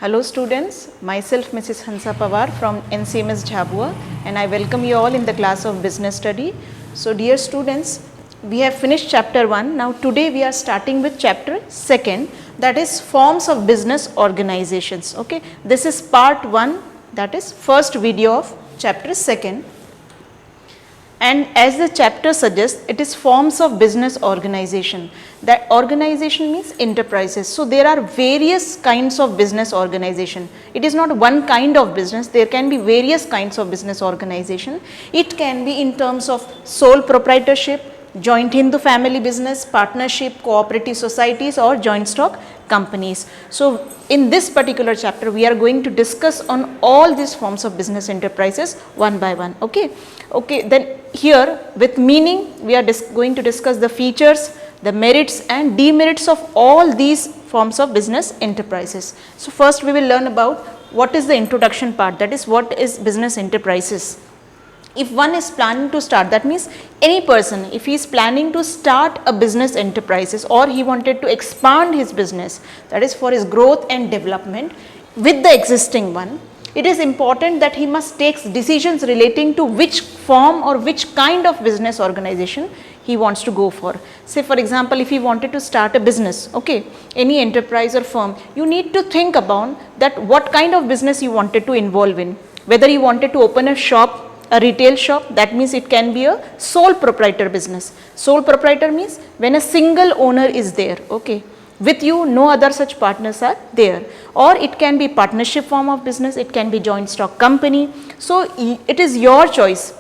Hello students, myself Mrs. Hansa Pawar from NCMS Jhabua and I welcome you all in the class of business study. So dear students, we have finished chapter 1. Now today we are starting with chapter 2, that is forms of business organizations. Okay, this is part 1, that is first video of chapter 2. And as the chapter suggests, it is forms of business organization. That organization means enterprises. So there are various kinds of business organization. It is not one kind of business, there can be various kinds of business organization. It can be in terms of sole proprietorship, joint Hindu family business, partnership, cooperative societies or joint stock companies. So in this particular chapter we are going to discuss on all these forms of business enterprises one by one. Okay, then here with meaning we are going to discuss the features, the merits and demerits of all these forms of business enterprises. So first we will learn about what is the introduction part, that is what is business enterprises. If one is planning to start, that means any person, if he is planning to start a business enterprises or he wanted to expand his business, that is for his growth and development with the existing one, it is important that he must take decisions relating to which form or which kind of business organization he wants to go for. Say for example, if he wanted to start a business, okay, any enterprise or firm, you need to think about that what kind of business you wanted to involve in. Whether you wanted to open a shop, a retail shop, that means it can be a sole proprietor business. Sole proprietor means when a single owner is there, okay, with you no other such partners are there, or it can be partnership form of business, it can be joint stock company. So it is your choice,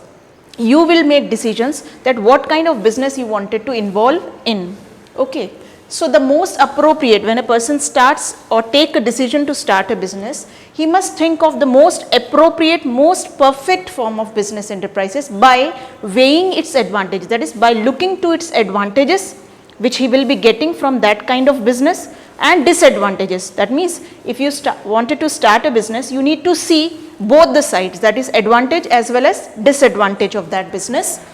you will make decisions that what kind of business you wanted to involve in. Okay, so the most appropriate when a person starts or take a decision to start a business, he must think of the most appropriate, most perfect form of business enterprises by weighing its advantage, that is by looking to its advantages which he will be getting from that kind of business and disadvantages. That means if you wanted to start a business, you need to see both the sides, that is advantage as well as disadvantage of that business.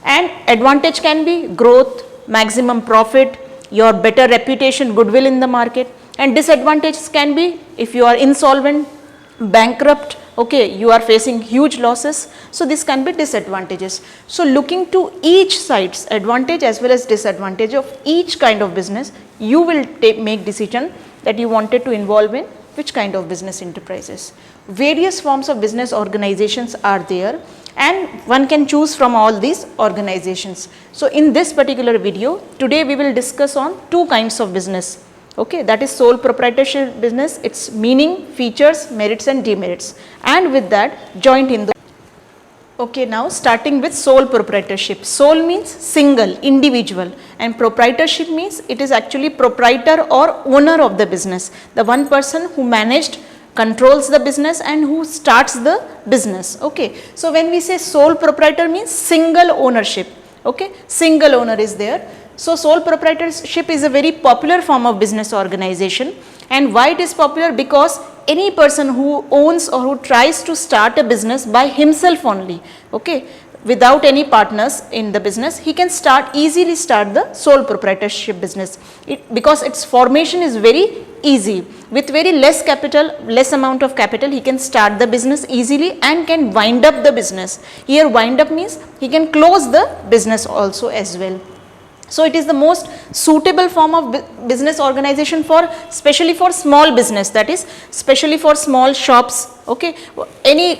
And advantage can be growth, maximum profit, your better reputation, goodwill in the market, and disadvantages can be if you are insolvent, bankrupt, okay, you are facing huge losses. So this can be disadvantages. So looking to each side's advantage as well as disadvantage of each kind of business, you will make decision that you wanted to involve in which kind of business enterprises. Various forms of business organizations are there and one can choose from all these organizations. So in this particular video, today we will discuss on two kinds of business. Okay, that is sole proprietorship business, its meaning, features, merits and demerits, and with that joint Hindu. Okay, now starting with sole proprietorship. Sole means single, individual, and proprietorship means it is actually proprietor or owner of the business, the one person who managed, controls the business and who starts the business. Okay, so when we say sole proprietor means single ownership. Okay, single owner is there. So sole proprietorship is a very popular form of business organization. And why it is popular? Because any person who owns or who tries to start a business by himself only, okay, without any partners in the business, he can easily start the sole proprietorship business. Because its formation is very easy. With very less capital, less amount of capital, he can start the business easily and can wind up the business. Here wind up means he can close the business also as well. So it is the most suitable form of business organization for, especially for small business, that is especially for small shops. Okay, any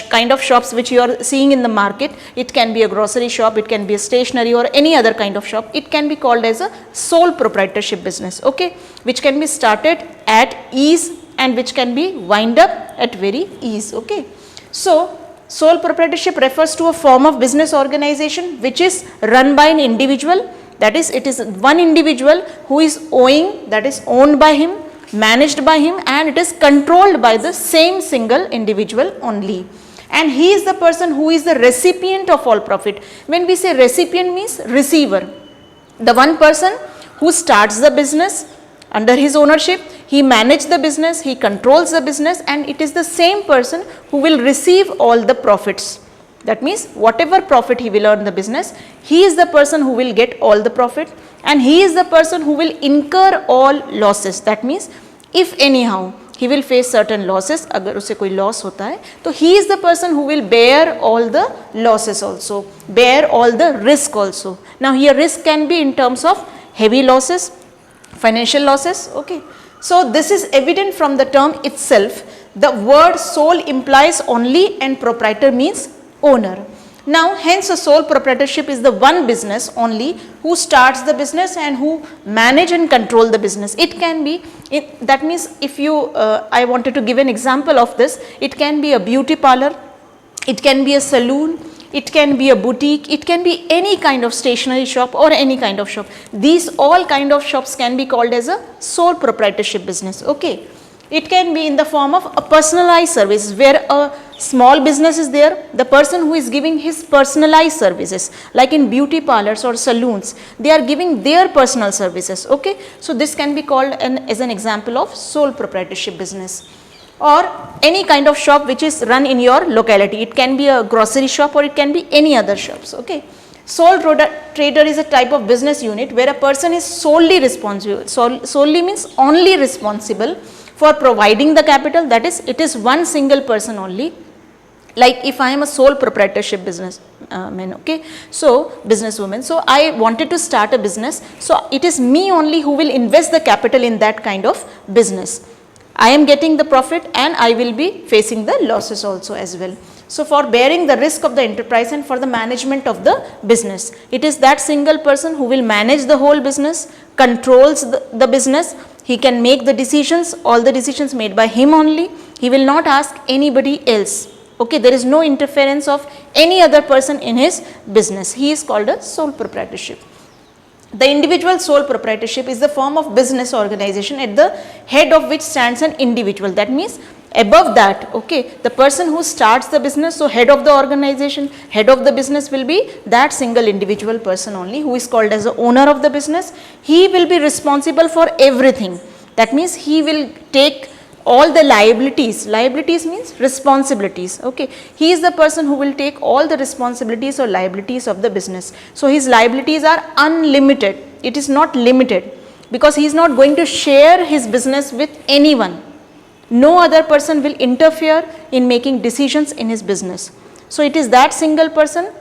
kind of shops which you are seeing in the market, it can be a grocery shop, it can be a stationery or any other kind of shop, it can be called as a sole proprietorship business, okay, which can be started at ease and which can be wind up at very ease. Okay, so sole proprietorship refers to a form of business organization which is run by an individual. That is, it is one individual who is owing, that is owned by him, managed by him, and it is controlled by the same single individual only. And he is the person who is the recipient of all profit. When we say recipient means receiver, the one person who starts the business under his ownership, he manages the business, he controls the business, and it is the same person who will receive all the profits. That means whatever profit he will earn in the business, he is the person who will get all the profit and he is the person who will incur all losses. That means if anyhow he will face certain losses. अगर उसे कोई loss होता है तो he is the person who will bear all the losses also, bear all the risk also. Now here risk can be in terms of heavy losses, financial losses. Okay, so this is evident from the term itself. The word sole implies only and proprietor means owner. Now hence a sole proprietorship is the one business only who starts the business and who manage and control the business. It can be, that means if you, I wanted to give an example of this, it can be a beauty parlor, it can be a saloon, it can be a boutique, it can be any kind of stationery shop or any kind of shop. These all kind of shops can be called as a sole proprietorship business. Okay. It can be in the form of a personalized service where a small business is there, the person who is giving his personalized services, like in beauty parlors or saloons, they are giving their personal services. Okay, so this can be called as an example of sole proprietorship business. Or any kind of shop which is run in your locality. It can be a grocery shop or it can be any other shops. Okay. Sole trader is a type of business unit where a person is solely responsible. Solely means only responsible for providing the capital, that is, it is one single person only. Like if I am a sole proprietorship business man, okay, so businesswoman, so I wanted to start a business, so it is me only who will invest the capital in that kind of business. I am getting the profit and I will be facing the losses also as well. So for bearing the risk of the enterprise and for the management of the business, it is that single person who will manage the whole business, controls the business. He can make the decisions, all the decisions made by him only. He will not ask anybody else. Okay, there is no interference of any other person in his business. He is called a sole proprietorship. The individual sole proprietorship is the form of business organization at the head of which stands an individual. That means above that, okay, the person who starts the business, so head of the organization, head of the business will be that single individual person only who is called as the owner of the business. He will be responsible for everything. That means he will take all the liabilities. Liabilities means responsibilities. Okay, he is the person who will take all the responsibilities or liabilities of the business. So his liabilities are unlimited. It is not limited because he is not going to share his business with anyone. No other person will interfere in making decisions in his business. So it is that single person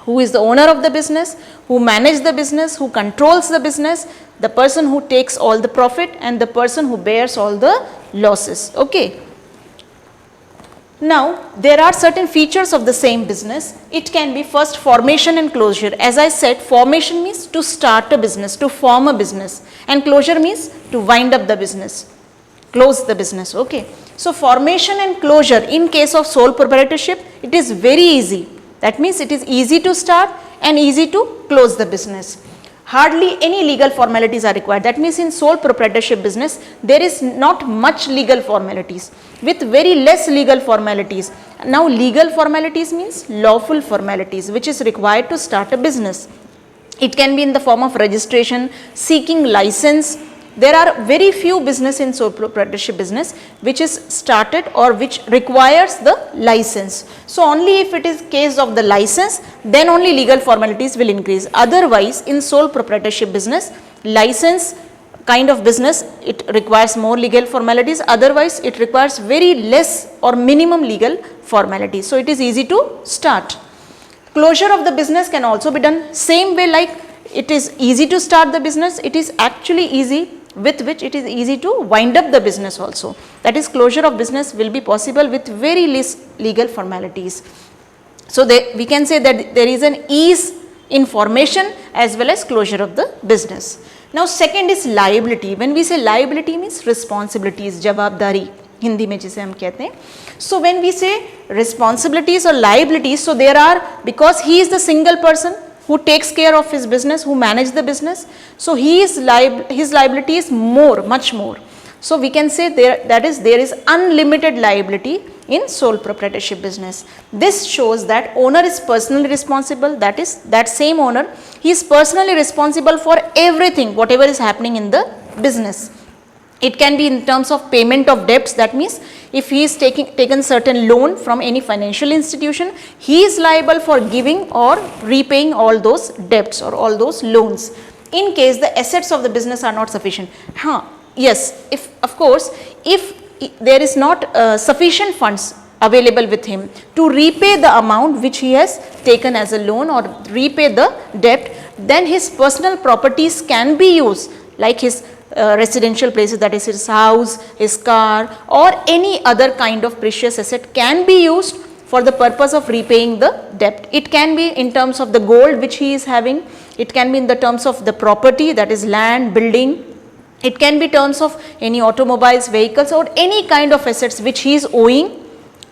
who is the owner of the business, who manages the business, who controls the business, the person who takes all the profit and the person who bears all the losses. Okay. Now there are certain features of the same business. It can be first formation and closure. As I said, formation means to start a business, to form a business, and closure means to wind up the business, close the business. Okay. So formation and closure in case of sole proprietorship, it is very easy. That means it is easy to start and easy to close the business. Hardly any legal formalities are required. That means in sole proprietorship business, there is not much legal formalities, with very less legal formalities. Now legal formalities means lawful formalities which is required to start a business. It can be in the form of registration, seeking license. There are very few business in sole proprietorship business which is started or which requires the license. So only if it is case of the license, then only legal formalities will increase. Otherwise in sole proprietorship business, license kind of business, it requires more legal formalities. Otherwise it requires very less or minimum legal formalities. So it is easy to start. Closure of the business can also be done same way, like it is easy to start the business, it is actually easy with which it is easy to wind up the business also. That is, closure of business will be possible with very less legal formalities. So we can say that there is an ease in formation as well as closure of the business. Now second is liability. When we say liability means responsibilities, jawabdari, Hindi में जिसे हम कहते हैं. So when we say responsibilities or liabilities, so there are, because he is the single person who takes care of his business, who manages the business, so his liability is more, much more. So we can say there is unlimited liability in sole proprietorship business. This shows that owner is personally responsible, that is, that same owner, he is personally responsible for everything, whatever is happening in the business. It can be in terms of payment of debts. That means if he is taken certain loan from any financial institution, he is liable for giving or repaying all those debts or all those loans in case the assets of the business are not sufficient. Yes, if of course, if there is not sufficient funds available with him to repay the amount which he has taken as a loan or repay the debt, then his personal properties can be used, like his residential places, that is his house, his car, or any other kind of precious asset can be used for the purpose of repaying the debt. It can be in terms of the gold which he is having, it can be in the terms of the property, that is land, building, it can be terms of any automobiles, vehicles, or any kind of assets which he is owing,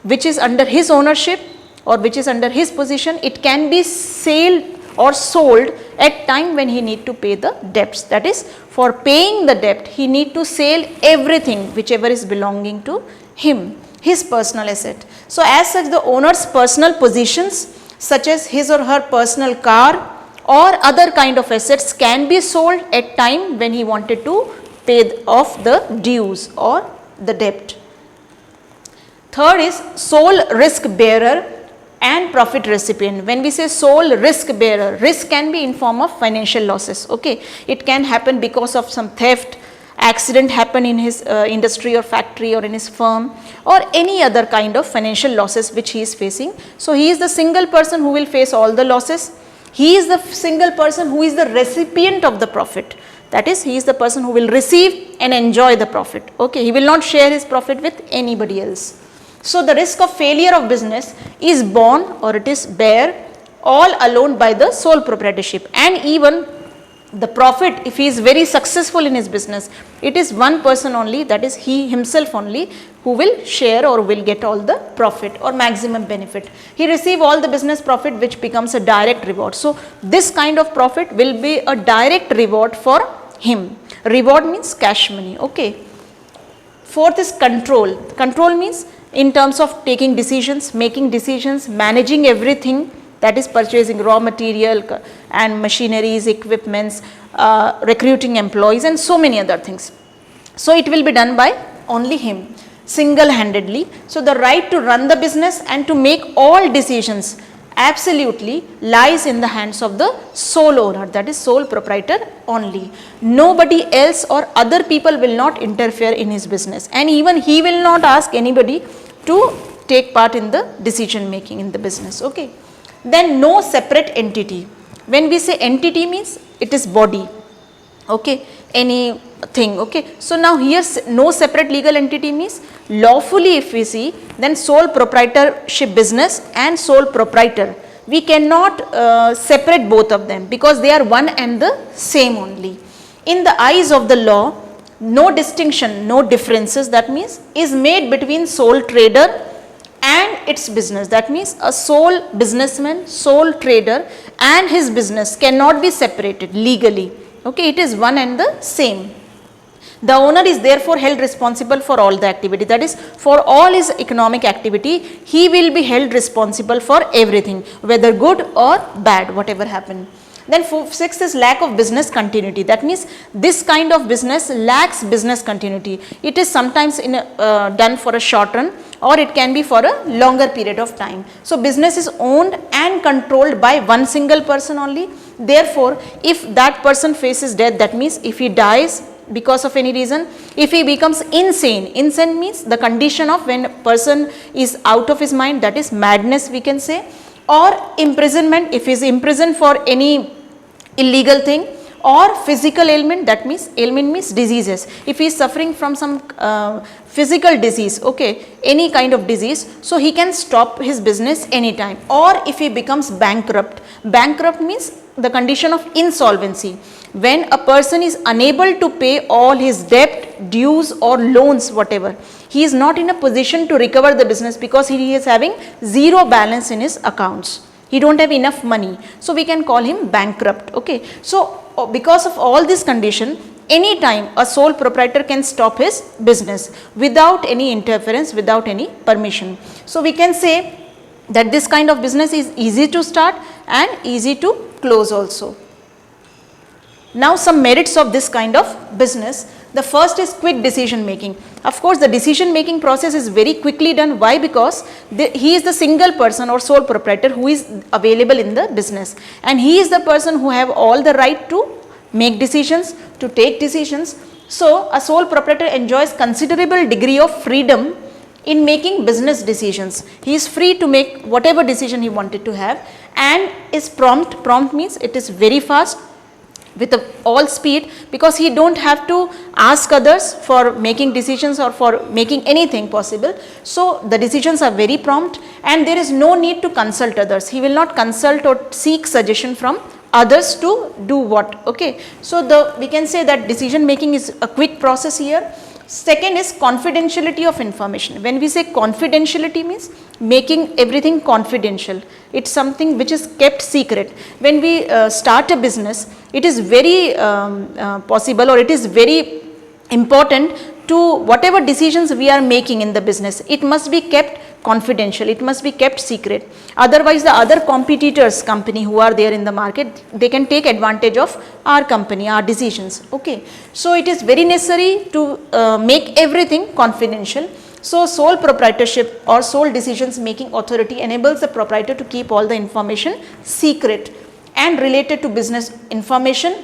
which is under his ownership or which is under his position. It can be sold or sold at time when he need to pay the debts. That is, for paying the debt he need to sell everything whichever is belonging to him, his personal asset. So as such, the owner's personal positions such as his or her personal car or other kind of assets can be sold at time when he wanted to pay off the dues or the debt. Third is sole risk bearer and profit recipient. When we say sole risk bearer, risk can be in form of financial losses. Okay, it can happen because of some theft, accident happen in his industry or factory or in his firm, or any other kind of financial losses which he is facing. So he is the single person who will face all the losses. He is the single person who is the recipient of the profit. That is, he is the person who will receive and enjoy the profit. Okay, he will not share his profit with anybody else. So the risk of failure of business is borne or it is bear all alone by the sole proprietorship, and even the profit, if he is very successful in his business, it is one person only, that is he himself only, who will share or will get all the profit or maximum benefit. He receive all the business profit which becomes a direct reward. So this kind of profit will be a direct reward for him. Reward means cash money. Okay. Fourth is control. Control means in terms of taking decisions, making decisions, managing everything, that is purchasing raw material and machineries, equipments, recruiting employees, and so many other things. So it will be done by only him, single-handedly. So the right to run the business and to make all decisions absolutely lies in the hands of the sole owner, that is sole proprietor only. Nobody else or other people will not interfere in his business, and even he will not ask anybody to take part in the decision making in the business. Okay. Then no separate entity. When we say entity means it is body. Okay, anything. Okay. So now here no separate legal entity means lawfully, if we see, then sole proprietorship business and sole proprietor, we cannot separate both of them because they are one and the same only. In the eyes of the law, no distinction, no differences, that means is made between sole trader and its business. That means a sole businessman, sole trader and his business cannot be separated legally. Okay, it is one and the same. The owner is therefore held responsible for all the activity, that is for all his economic activity, he will be held responsible for everything, whether good or bad, whatever happened. Then sixth is lack of business continuity. That means this kind of business lacks business continuity. It is sometimes done for a short run or it can be for a longer period of time. So business is owned and controlled by one single person only. Therefore, if that person faces death, that means if he dies because of any reason, if he becomes insane, insane means the condition of when a person is out of his mind, that is madness we can say, or imprisonment, if he is imprisoned for any illegal thing, or physical ailment, that means ailment means diseases. If he is suffering from some physical disease, okay, any kind of disease, so he can stop his business anytime. Or if he becomes bankrupt, bankrupt means the condition of insolvency, when a person is unable to pay all his debt, dues or loans, whatever, he is not in a position to recover the business because he is having zero balance in his accounts. He don't have enough money. So we can call him bankrupt. Okay. So because of all this condition, anytime a sole proprietor can stop his business without any interference, without any permission. So we can say that this kind of business is easy to start and easy to close also. Now some merits of this kind of business. The first is quick decision making. Of course, the decision making process is very quickly done. Why? Because he is the single person or sole proprietor who is available in the business, and he is the person who have all the right to make decisions, to take decisions, So a sole proprietor enjoys considerable degree of freedom in making business decisions. He is free to make whatever decision he wanted to have, and is prompt. Prompt means it is very fast, with all speed, because he don't have to ask others for making decisions or for making anything possible. So the decisions are very prompt, and there is no need to consult others. He will not consult or seek suggestion from others to do what. Okay. So we can say that decision making is a quick process here. Second is confidentiality of information. When we say confidentiality, means making everything confidential. It's something which is kept secret. When we start a business, it is very possible, or it is very important to whatever decisions we are making in the business, it must be kept confidential, it must be kept secret. Otherwise the other competitors company who are there in the market, they can take advantage of our company, our decisions. Okay. So it is very necessary to make everything confidential. So sole proprietorship or sole decisions making authority enables the proprietor to keep all the information secret and related to business information,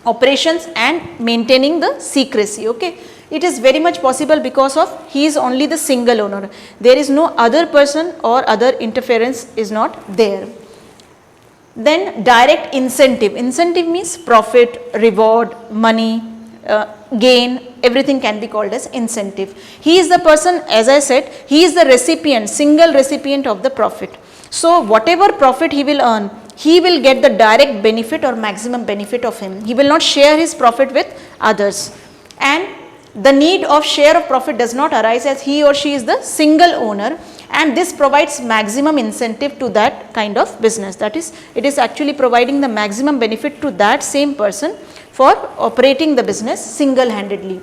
operations, and maintaining the secrecy. Okay. It is very much possible because of he is only the single owner. There is no other person or other interference is not there. Then direct incentive. Incentive means profit, reward, money, gain, everything can be called as incentive. He is the person, as I said, he is the recipient, single recipient of the profit. So whatever profit he will earn, he will get the direct benefit or maximum benefit of him. He will not share his profit with others. And the need of share of profit does not arise as he or she is the single owner, and this provides maximum incentive to that kind of business. That is, it is actually providing the maximum benefit to that same person for operating the business single-handedly.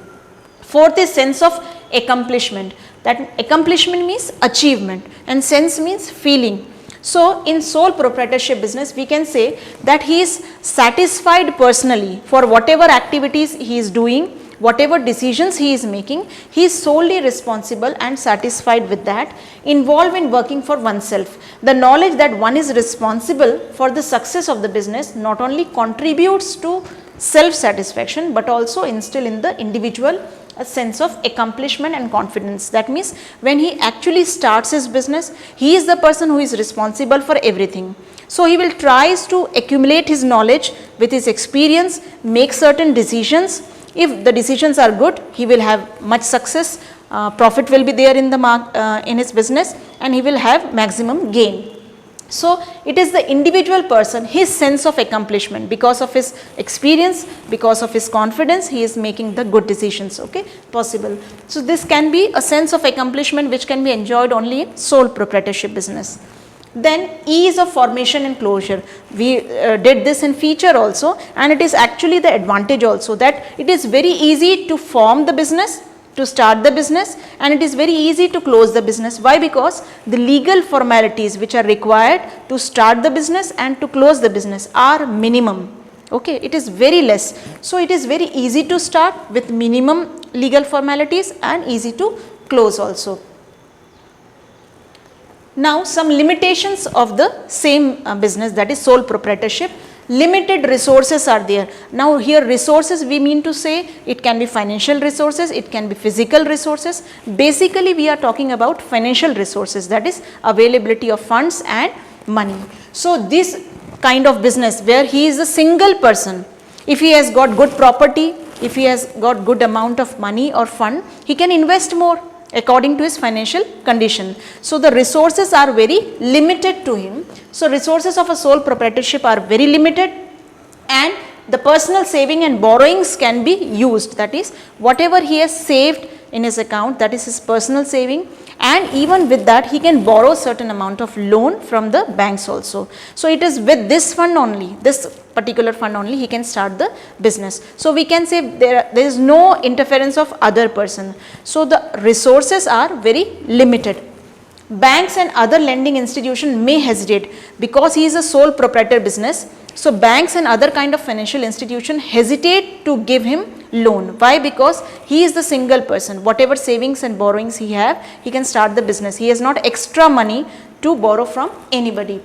Fourth is sense of accomplishment. That accomplishment means achievement, and sense means feeling. So in sole proprietorship business, we can say that he is satisfied personally for whatever activities he is doing, whatever decisions he is making, he is solely responsible and satisfied with that, involved in working for oneself. The knowledge that one is responsible for the success of the business not only contributes to self-satisfaction, but also instill in the individual a sense of accomplishment and confidence. That means when he actually starts his business, he is the person who is responsible for everything. So he will tries to accumulate his knowledge with his experience, make certain decisions. If the decisions are good, he will have much success, profit will be there in the in his business, and he will have maximum gain. So it is the individual person, his sense of accomplishment, because of his experience, because of his confidence, he is making the good decisions. Okay, possible. So this can be a sense of accomplishment which can be enjoyed only in sole proprietorship business. Then ease of formation and closure. We did this in feature also, and it is actually the advantage also, that it is very easy to form the business, to start the business, and it is very easy to close the business. Why? Because the legal formalities which are required to start the business and to close the business are minimum. Okay, it is very less. So it is very easy to start with minimum legal formalities and easy to close also. Now some limitations of the same business, that is sole proprietorship. Limited resources are there. Now here resources, we mean to say it can be financial resources, it can be physical resources. Basically we are talking about financial resources, that is availability of funds and money. So this kind of business where he is a single person, if he has got good property, if he has got good amount of money or fund, he can invest more according to his financial condition. So the resources are very limited to him. So resources of a sole proprietorship are very limited, and the personal saving and borrowings can be used. That is, whatever he has saved in his account, that is his personal saving, and even with that he can borrow certain amount of loan from the banks also. So it is with this fund only, this particular fund only, he can start the business. So we can say there is no interference of other person. So the resources are very limited. Banks and other lending institutions may hesitate because he is a sole proprietor business. So banks and other kind of financial institution hesitate to give him loan. Why? Because he is the single person. Whatever savings and borrowings he have, he can start the business. He has not extra money to borrow from anybody.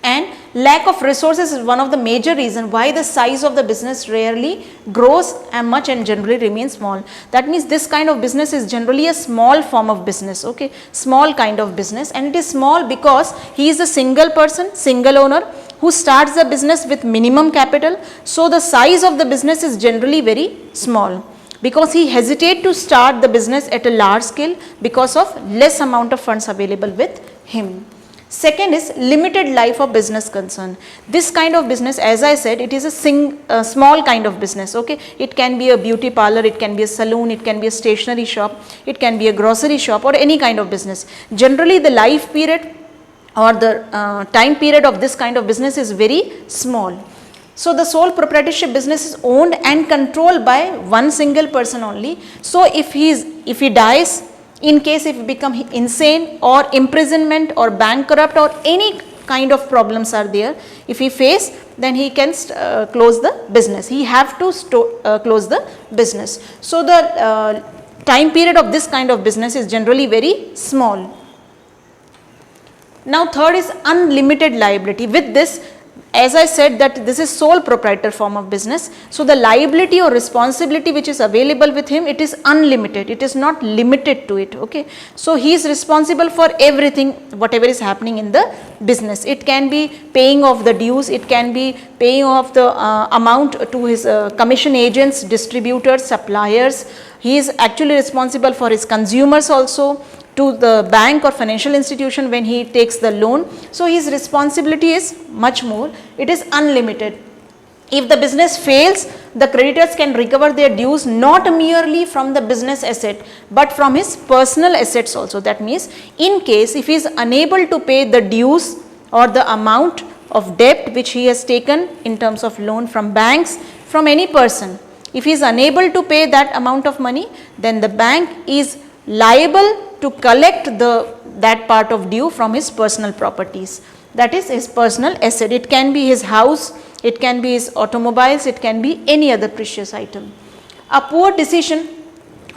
And Lack of resources is one of the major reasons why the size of the business rarely grows much and generally remains small. That means this kind of business is generally a small form of business, okay, small kind of business, and it is small because he is a single person, single owner who starts the business with minimum capital. So the size of the business is generally very small, because he hesitates to start the business at a large scale because of less amount of funds available with him. Second is limited life of business concern. This kind of business, as I said, it is a small kind of business, okay. It can be a beauty parlor, it can be a salon, it can be a stationery shop, it can be a grocery shop, or any kind of business. Generally the life period or the time period of this kind of business is very small. So the sole proprietorship business is owned and controlled by one single person only. So if he dies, in case if he become insane or imprisonment or bankrupt or any kind of problems are there, if he face, then he can close the business. He have to close the business. So the time period of this kind of business is generally very small. Now third is unlimited liability. With this, as I said, that this is sole proprietor form of business. So the liability or responsibility which is available with him, it is unlimited. It is not limited to it, okay. So he is responsible for everything, whatever is happening in the business. It can be paying off the dues, it can be paying off the amount to his commission agents, distributors, suppliers. He is actually responsible for his consumers also, to the bank or financial institution when he takes the loan. So his responsibility is much more, it is unlimited. If the business fails, the creditors can recover their dues not merely from the business asset but from his personal assets also. That means in case if he is unable to pay the dues or the amount of debt which he has taken in terms of loan from banks, from any person, if he is unable to pay that amount of money, then the bank is liable to collect that part of due from his personal properties, that is his personal asset. It can be his house, it can be his automobiles, it can be any other precious item. A poor decision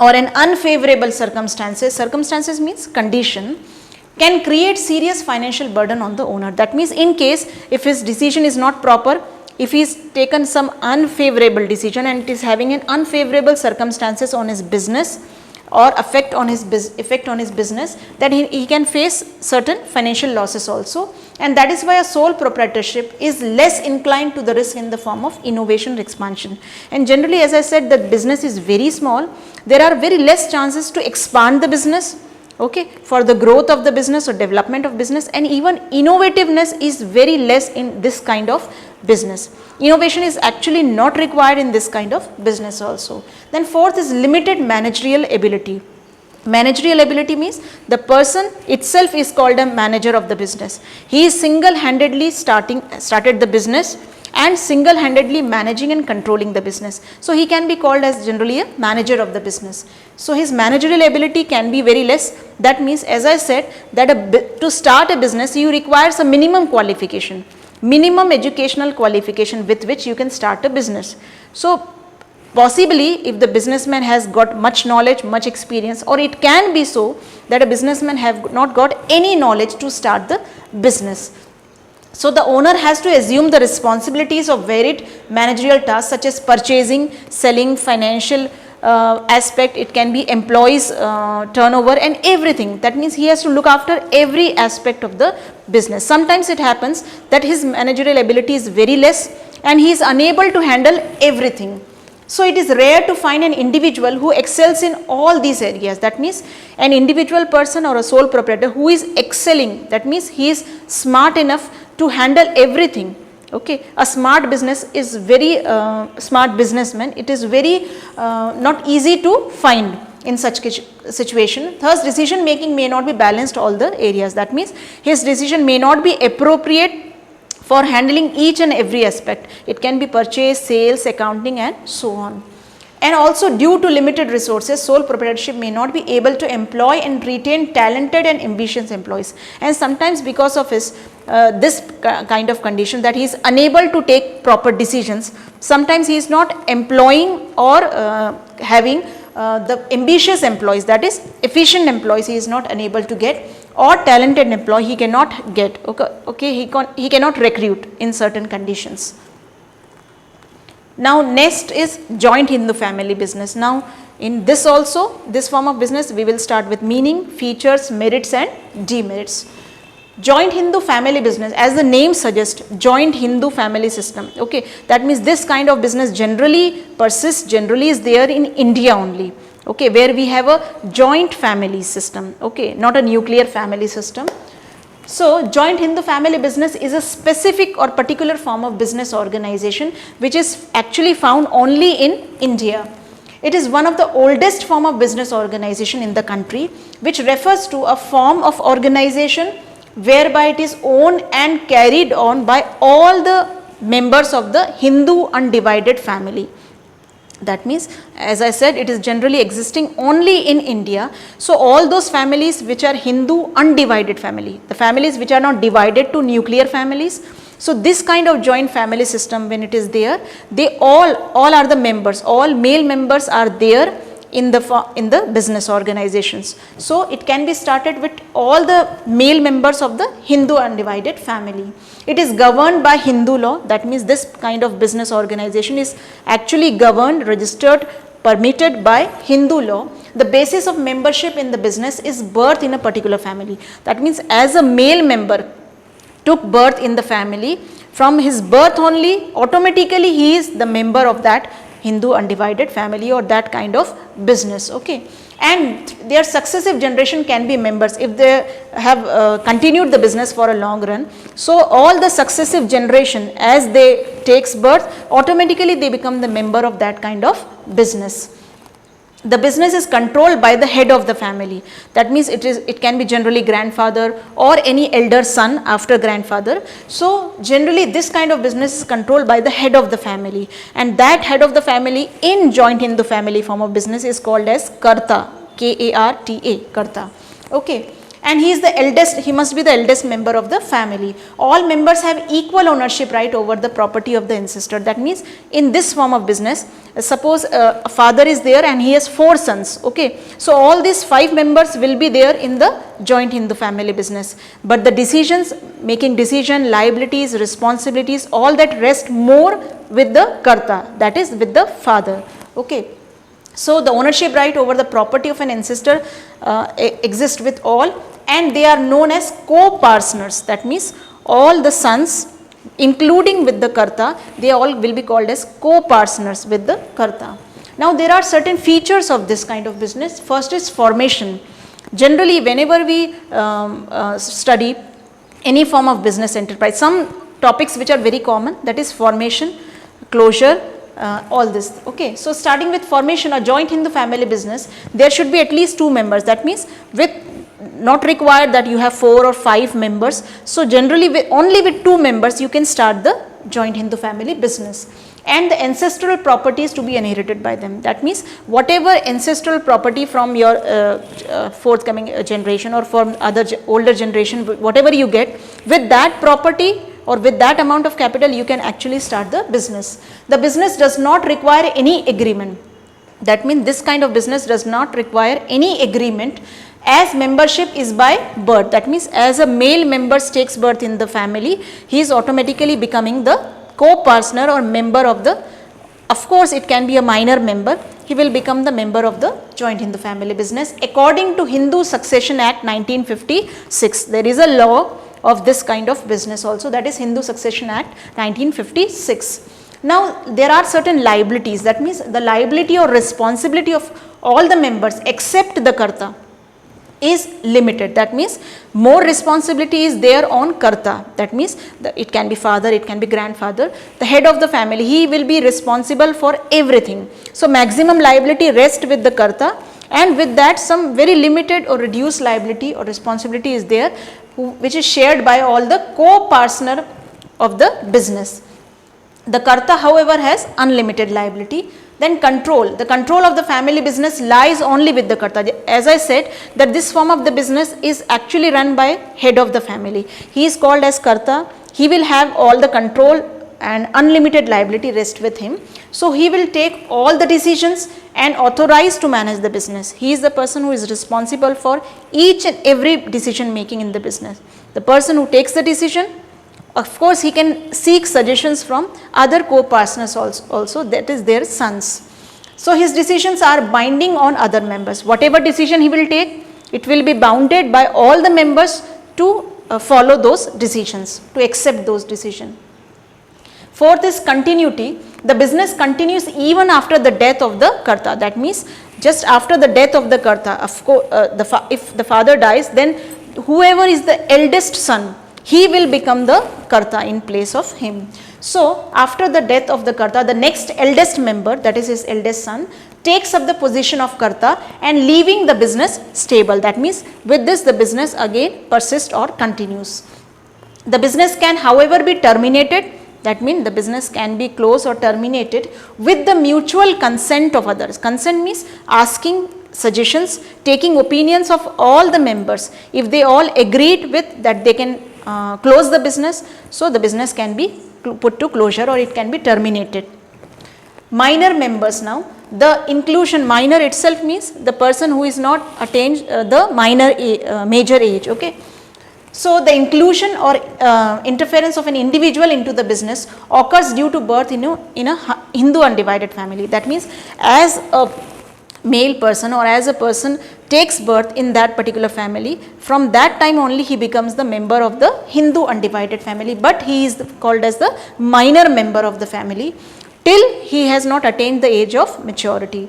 or an unfavorable circumstances means condition, can create serious financial burden on the owner. That means in case if his decision is not proper, if he has taken some unfavorable decision and it is having an unfavorable circumstances on his business or effect on his business, then he can face certain financial losses also, and that is why a sole proprietorship is less inclined to the risk in the form of innovation or expansion. And generally, as I said, the business is very small, there are very less chances to expand the business, okay, for the growth of the business or development of business, and even innovativeness is very less in this kind of business. Innovation is actually not required in this kind of business also. Then fourth is limited managerial ability. Managerial ability means the person itself is called a manager of the business. He is single-handedly started the business and single-handedly managing and controlling the business. So he can be called as generally a manager of the business. So his managerial ability can be very less. That means, as I said, that to start a business you require some minimum qualification, minimum educational qualification with which you can start a business. So possibly if the businessman has got much knowledge, much experience, or it can be so that a businessman have not got any knowledge to start the business. So the owner has to assume the responsibilities of varied managerial tasks such as purchasing, selling, financial aspect, it can be employees turnover and everything. That means he has to look after every aspect of the business. Sometimes it happens that his managerial ability is very less and he is unable to handle everything. So it is rare to find an individual who excels in all these areas. That means an individual person or a sole proprietor who is excelling, that means he is smart enough to handle everything. Okay, a smart business is very smart businessman, it is very not easy to find in such situation. Thus decision making may not be balanced all the areas. That means his decision may not be appropriate for handling each and every aspect. It can be purchase, sales, accounting and so on. And also due to limited resources, sole proprietorship may not be able to employ and retain talented and ambitious employees. And sometimes because of his this kind of condition that he is unable to take proper decisions, sometimes he is not employing or having the ambitious employees, that is efficient employees, he is not unable to get, or talented employee he cannot get, okay, he cannot recruit in certain conditions. Now next is joint Hindu family business. Now in this also, this form of business, we will start with meaning, features, merits and demerits. Joint Hindu family business, as the name suggests, joint Hindu family system, okay, that means this kind of business generally persists, generally is there in India only, okay, where we have a joint family system, okay, not a nuclear family system. So joint Hindu family business is a specific or particular form of business organization which is actually found only in India. It is one of the oldest form of business organization in the country, which refers to a form of organization whereby it is owned and carried on by all the members of the Hindu undivided family. That means, as I said, it is generally existing only in India. So all those families which are Hindu undivided family, the families which are not divided to nuclear families. So this kind of joint family system, when it is there, they all are the members, all male members are there in the business organizations. So it can be started with all the male members of the Hindu undivided family. It is governed by Hindu law. That means this kind of business organization is actually governed, registered, permitted by Hindu law. The basis of membership in the business is birth in a particular family. That means as a male member took birth in the family, from his birth only automatically he is the member of that Hindu undivided family or that kind of business, okay. And their successive generation can be members if they have continued the business for a long run. So all the successive generation, as they takes birth, automatically they become the member of that kind of business. The business is controlled by the head of the family. That means it can be generally grandfather or any elder son after grandfather. So generally this kind of business is controlled by the head of the family, and that head of the family in joint Hindu family form of business is called as Kartha, K-A-R-T-A, Kartha, okay. And he is the eldest, he must be the eldest member of the family. All members have equal ownership right over the property of the ancestor. That means in this form of business, suppose a father is there and he has 4 sons, okay. So all these 5 members will be there in the joint Hindu family business. But the decisions, making decision, liabilities, responsibilities, all that rest more with the Karta, that is with the father, okay. So the ownership right over the property of an ancestor exists with all, and they are known as co-partners. That means all the sons, including with the Karta, they all will be called as co-partners with the Karta. Now there are certain features of this kind of business. First is formation. Generally whenever we study any form of business enterprise, some topics which are very common, that is formation, closure, all this, okay. So starting with formation, a joint Hindu family business, there should be at least 2 members. That means with not required that you have 4 or 5 members. So generally only with 2 members you can start the joint Hindu family business, and the ancestral property is to be inherited by them. That means whatever ancestral property from your forthcoming generation or from other older generation, whatever you get, with that property or with that amount of capital you can actually start the business. The business does not require any agreement. That means this kind of business does not require any agreement, as membership is by birth. That means as a male member takes birth in the family, he is automatically becoming the co-partner or member of the, of course it can be a minor member, he will become the member of the joint Hindu family business according to Hindu Succession Act 1956. There is a law of this kind of business also, that is Hindu Succession Act 1956. Now there are certain liabilities. That means the liability or responsibility of all the members except the Karta is limited. That means more responsibility is there on Karta. That means it can be father, it can be grandfather, the head of the family, he will be responsible for everything. So maximum liability rests with the Karta, and with that some very limited or reduced liability or responsibility is there, which is shared by all the co-partner of the business. The Karta however has unlimited liability. Then control, the control of the family business lies only with the Karta. As I said that this form of the business is actually run by head of the family. He is called as Karta. He will have all the control and unlimited liability rest with him. So he will take all the decisions and authorized to manage the business. He is the person who is responsible for each and every decision making in the business. The person who takes the decision, of course he can seek suggestions from other co-partners also, that is their sons. So his decisions are binding on other members. Whatever decision he will take, it will be bounded by all the members to follow those decisions, to accept those decisions. Fourth is continuity. The business continues even after the death of the Karta. That means just after the death of the Karta, of course, if the father dies, then whoever is the eldest son, he will become the Karta in place of him. So after the death of the Karta, the next eldest member, that is his eldest son, takes up the position of Karta and leaving the business stable. That means with this the business again persists or continues. The business can however be terminated. That means the business can be closed or terminated with the mutual consent of others. Consent means asking suggestions, taking opinions of all the members. If they all agreed with that they can close the business, so the business can be put to closure or it can be terminated. Minor members now. The inclusion, minor itself means the person who is not attained the major age. Okay. So the inclusion or interference of an individual into the business occurs due to birth in a Hindu undivided family. That means as a male person or as a person takes birth in that particular family, from that time only he becomes the member of the Hindu undivided family, but he is called as the minor member of the family till he has not attained the age of maturity.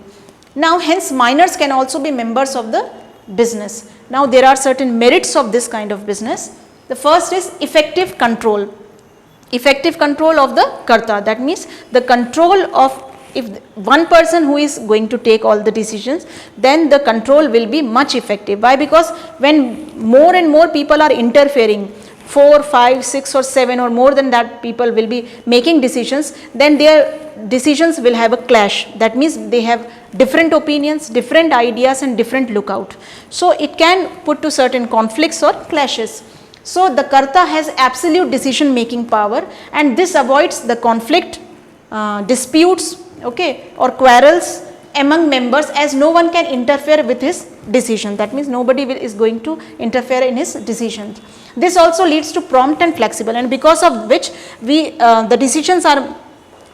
Now hence minors can also be members of the business. Now there are certain merits of this kind of business. The first is effective control. Effective control of the Karta. That means the control of, if one person who is going to take all the decisions, then the control will be much effective. Why? Because when more and more people are interfering, 4, 5, 6 or 7 or more than that people will be making decisions, then their decisions will have a clash. That means they have different opinions, different ideas and different lookout. So it can put to certain conflicts or clashes. So the Karta has absolute decision making power, and this avoids the conflict, disputes, okay, or quarrels among members, as no one can interfere with his decision. That means nobody is going to interfere in his decisions. This also leads to prompt and flexible, and because of which the decisions are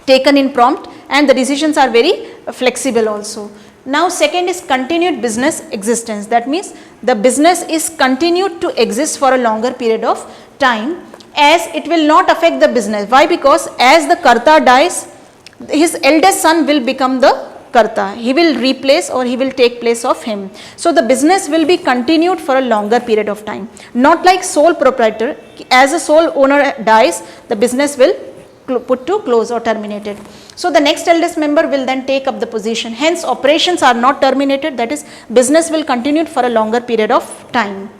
taken in prompt and the decisions are very flexible also. Now second is continued business existence. That means the business is continued to exist for a longer period of time, as it will not affect the business. Why? Because as the Karta dies, his eldest son will become the Karta. He will replace or he will take place of him. So the business will be continued for a longer period of time. Not like sole proprietor. As a sole owner dies, the business will put to close or terminated. So the next eldest member will then take up the position. Hence operations are not terminated, that is business will continue for a longer period of time.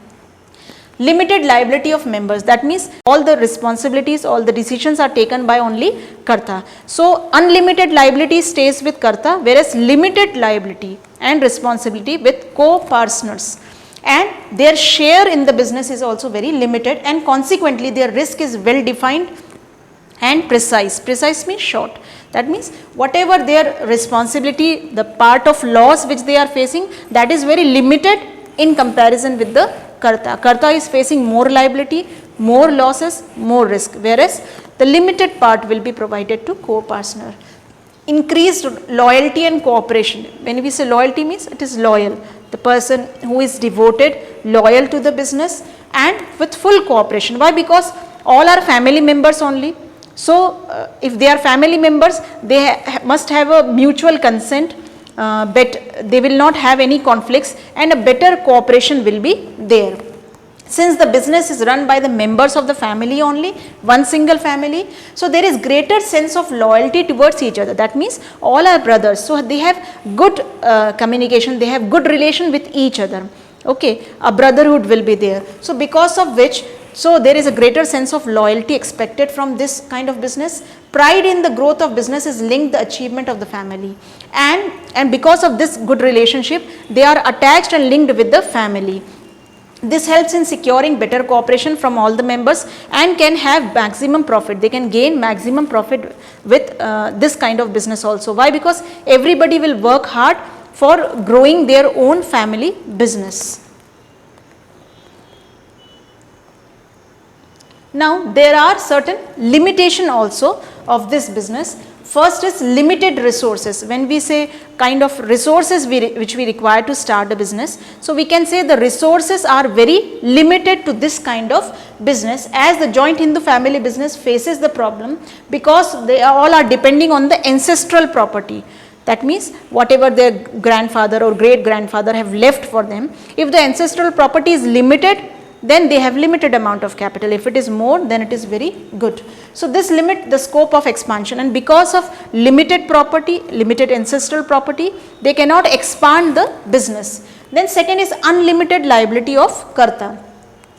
Limited liability of members, that means all the responsibilities, all the decisions are taken by only Karta. So unlimited liability stays with Karta, whereas limited liability and responsibility with co-partners, and their share in the business is also very limited, and consequently their risk is well defined and precise. Precise means short. That means whatever their responsibility, the part of loss which they are facing, that is very limited in comparison with the Karta. Karta is facing more liability, more losses, more risk, whereas the limited part will be provided to co-partner. Increased loyalty and cooperation. When we say loyalty means it is loyal. The person who is devoted, loyal to the business and with full cooperation. Why? Because all are family members only. So if they are family members, they must have a mutual consent, but they will not have any conflicts, and a better cooperation will be there. Since the business is run by the members of the family only, one single family, so there is greater sense of loyalty towards each other. That means all are brothers, so they have good communication, they have good relation with each other. Okay, a brotherhood will be there. So because of which, so there is a greater sense of loyalty expected from this kind of business. Pride in the growth of business is linked to the achievement of the family, and because of this good relationship, they are attached and linked with the family. This helps in securing better cooperation from all the members and can have maximum profit. They can gain maximum profit with this kind of business also. Why? Because everybody will work hard for growing their own family business. Now, there are certain limitation also of this business. First is limited resources. When we say kind of resources which we require to start a business, so we can say the resources are very limited to this kind of business, as the joint Hindu family business faces the problem because they all are depending on the ancestral property. That means whatever their grandfather or great grandfather have left for them, if the ancestral property is limited, then they have limited amount of capital. If it is more, then it is very good. So, this limit the scope of expansion, and because of limited property, limited ancestral property, they cannot expand the business. Then second is unlimited liability of Kartha.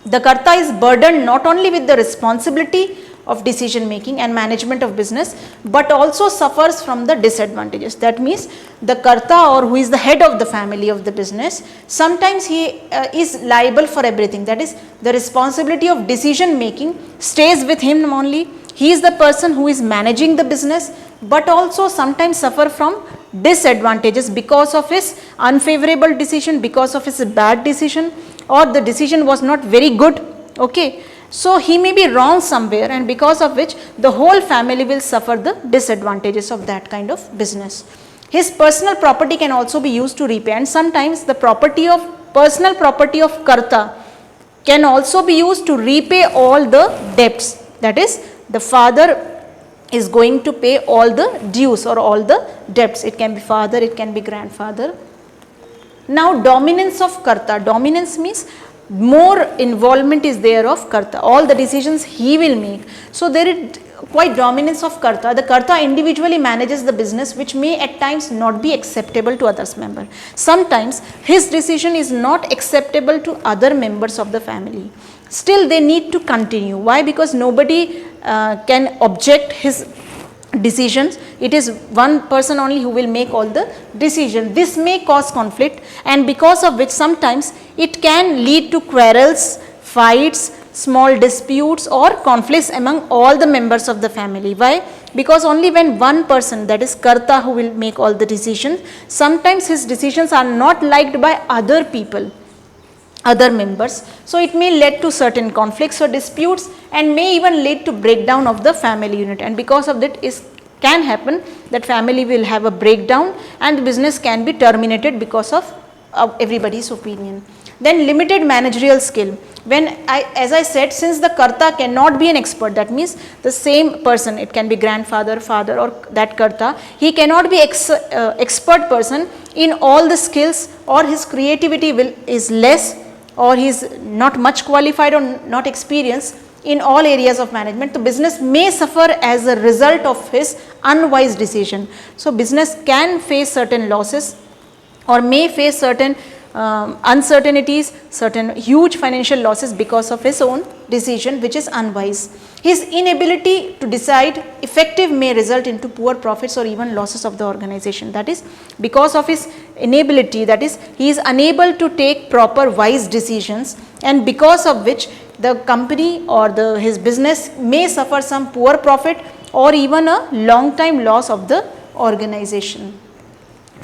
The Kartha is burdened not only with the responsibility of decision making and management of business, but also suffers from the disadvantages. That means the Kartha, or who is the head of the family of the business, sometimes he is liable for everything. That is, the responsibility of decision making stays with him only. He is the person who is managing the business, but also sometimes suffer from disadvantages because of his unfavorable decision, because of his bad decision, or the decision was not very good. Okay. So, he may be wrong somewhere, and because of which the whole family will suffer the disadvantages of that kind of business. His personal property can also be used to repay, and sometimes the personal property of Kartha can also be used to repay all the debts. That is, the father is going to pay all the dues or all the debts. It can be father, it can be grandfather. Now, dominance of Kartha. Dominance means more involvement is there of Kartha, all the decisions he will make. So, there is quite dominance of Kartha. The Kartha individually manages the business, which may at times not be acceptable to others member. Sometimes his decision is not acceptable to other members of the family. Still they need to continue. Why? Because nobody can object his decisions. It is one person only who will make all the decisions. This may cause conflict, and because of which sometimes it can lead to quarrels, fights, small disputes or conflicts among all the members of the family. Why? Because only when one person, that is Kartha, who will make all the decisions, sometimes his decisions are not liked by other people, other members. So, it may lead to certain conflicts or disputes and may even lead to breakdown of the family unit, and because of that can happen that family will have a breakdown and the business can be terminated because of everybody's opinion. Then limited managerial skill. As I said, since the Kartha cannot be an expert, that means the same person, it can be grandfather, father or that Kartha, he cannot be expert person in all the skills, or his creativity is less, or he is not much qualified or not experienced in all areas of management. The business may suffer as a result of his unwise decision. So, business can face certain losses or may face certain uncertainties, certain huge financial losses because of his own decision which is unwise. His inability to decide effective may result into poor profits or even losses of the organization. That is, because of his inability, that is, he is unable to take proper wise decisions, and because of which the company or his business may suffer some poor profit or even a long time loss of the organization.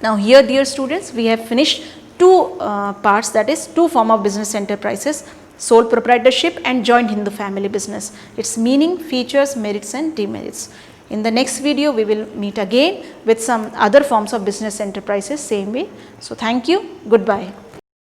Now, here dear students, we have finished two parts, that is two form of business enterprises, sole proprietorship and joint Hindu family business, its meaning, features, merits and demerits. In the next video, we will meet again with some other forms of business enterprises same way. So, thank you, goodbye.